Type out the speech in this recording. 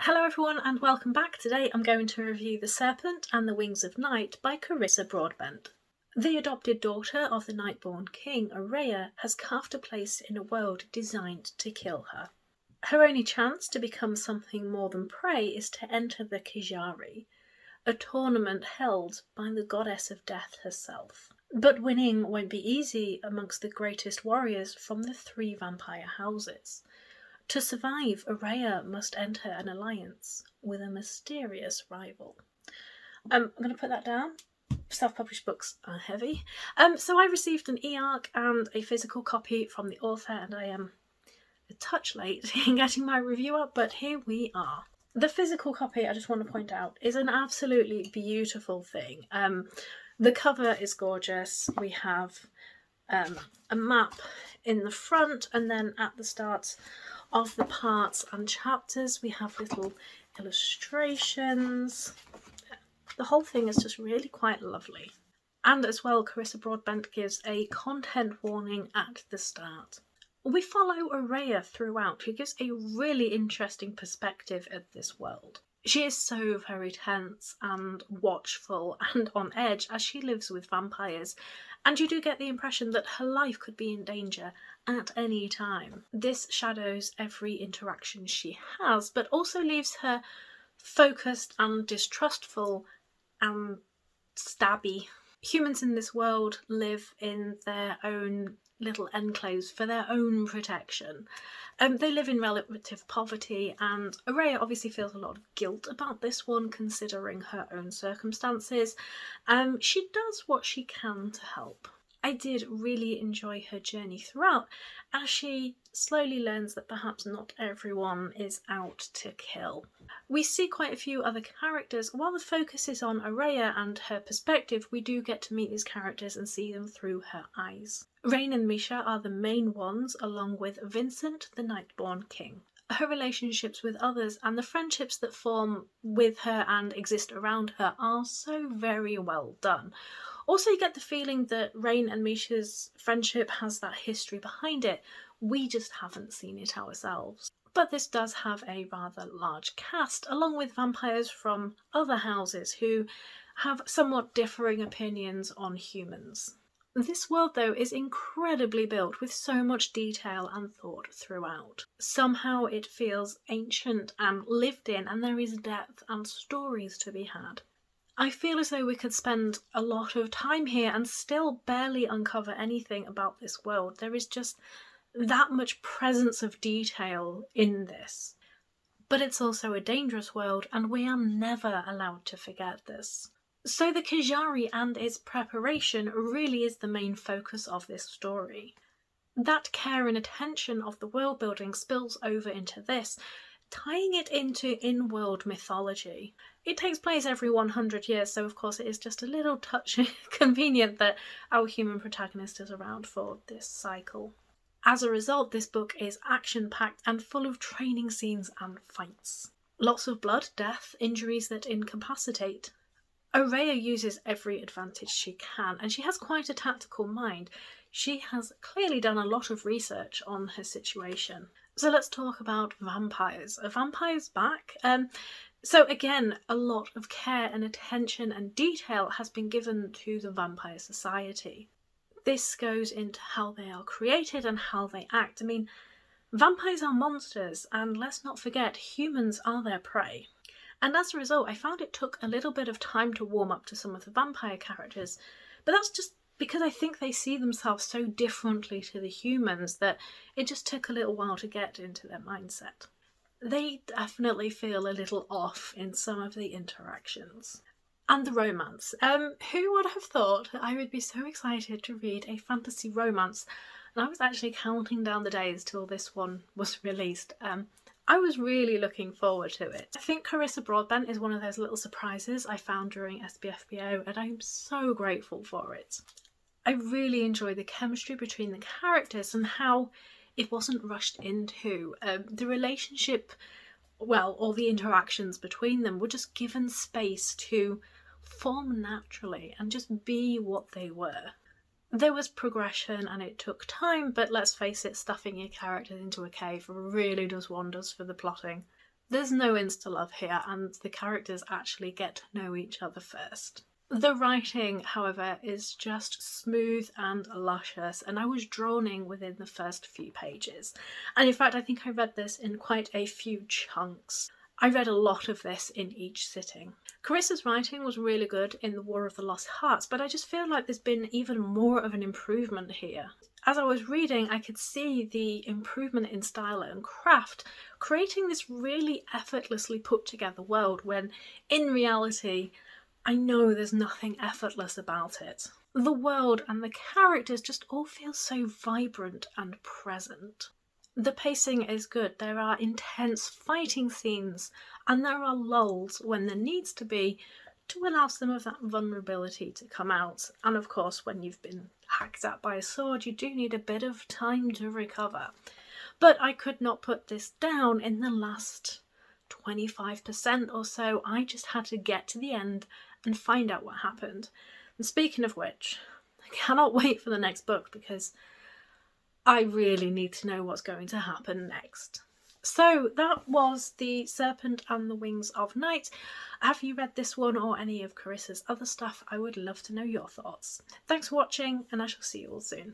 Hello everyone and welcome back. Today I'm going to review The Serpent and the Wings of Night by Carissa Broadbent. The adopted daughter of the Nightborn king, Oooooh, has carved a place in a world designed to kill her. Her only chance to become something more than prey is to enter the Kijari, a tournament held by the goddess of death herself. But winning won't be easy amongst the greatest warriors from the 3 vampire houses. To survive, Oooooh must enter an alliance with a mysterious rival. I'm going to put that down. Self-published books are heavy. So I received an e-arc and a physical copy from the author, and I am a touch late in getting my review up, but here we are. The physical copy, I just want to point out, is an absolutely beautiful thing. The cover is gorgeous. We have a map in the front, and then at the start of the parts and chapters we have little illustrations. The whole thing is just really quite lovely. And as well, Carissa Broadbent gives a content warning at the start. We follow Oooooh throughout, who gives a really interesting perspective of this world. She is so very tense and watchful and on edge as she lives with vampires, and you do get the impression that her life could be in danger at any time. This shadows every interaction she has, but also leaves her focused and distrustful and stabby. Humans in this world live in their own little enclaves for their own protection. They live in relative poverty, and Oooooh obviously feels a lot of guilt about this one considering her own circumstances. She does what she can to help. I did really enjoy her journey throughout, as she slowly learns that perhaps not everyone is out to kill. We see quite a few other characters. While the focus is on Oooooh and her perspective, we do get to meet these characters and see them through her eyes. Rain and Misha are the main ones, along with Vincent, the Nightborn king. Her relationships with others and the friendships that form with her and exist around her are so very well done. Also, you get the feeling that Rain and Misha's friendship has that history behind it. We just haven't seen it ourselves. But this does have a rather large cast, along with vampires from other houses who have somewhat differing opinions on humans. This world, though, is incredibly built with so much detail and thought throughout. Somehow it feels ancient and lived in, and there is depth and stories to be had. I feel as though we could spend a lot of time here and still barely uncover anything about this world. There is just that much presence of detail in this. But it's also a dangerous world, and we are never allowed to forget this. So the Kijari and its preparation really is the main focus of this story. That care and attention of the world building spills over into this, tying it into in-world mythology. It takes place every 100 years, so of course it is just a little touch convenient that our human protagonist is around for this cycle. As a result, this book is action-packed and full of training scenes and fights. Lots of blood, death, injuries that incapacitate. Oooooh uses every advantage she can, and she has quite a tactical mind. She has clearly done a lot of research on her situation. So let's talk about vampires. Are vampires back? So again, a lot of care and attention and detail has been given to the vampire society. This goes into how they are created and how they act. I mean, vampires are monsters, and let's not forget, humans are their prey. And as a result, I found it took a little bit of time to warm up to some of the vampire characters, but that's just because I think they see themselves so differently to the humans that it just took a little while to get into their mindset. They definitely feel a little off in some of the interactions. And the romance. Who would have thought that I would be so excited to read a fantasy romance? And I was actually counting down the days till this one was released. I was really looking forward to it. I think Carissa Broadbent is one of those little surprises I found during SBFBO, and I'm so grateful for it. I really enjoy the chemistry between the characters and how it wasn't rushed into. The relationship, well, or the interactions between them were just given space to form naturally and just be what they were. There was progression and it took time, but let's face it, stuffing your characters into a cave really does wonders for the plotting. There's no insta-love here, and the characters actually get to know each other first. The writing, however, is just smooth and luscious, and I was drawn in within the first few pages. And in fact, I think I read this in quite a few chunks. I read a lot of this in each sitting. Carissa's writing was really good in The War of the Lost Hearts, but I just feel like there's been even more of an improvement here. As I was reading, I could see the improvement in style and craft, creating this really effortlessly put together world when, in reality, I know there's nothing effortless about it. The world and the characters just all feel so vibrant and present. The pacing is good. There are intense fighting scenes, and there are lulls when there needs to be to allow some of that vulnerability to come out. And of course, when you've been hacked at by a sword, you do need a bit of time to recover. But I could not put this down in the last 25% or so. I just had to get to the end and find out what happened. And speaking of which, I cannot wait for the next book because I really need to know what's going to happen next. So that was The Serpent and the Wings of Night. Have you read this one or any of Carissa's other stuff? I would love to know your thoughts. Thanks for watching, and I shall see you all soon.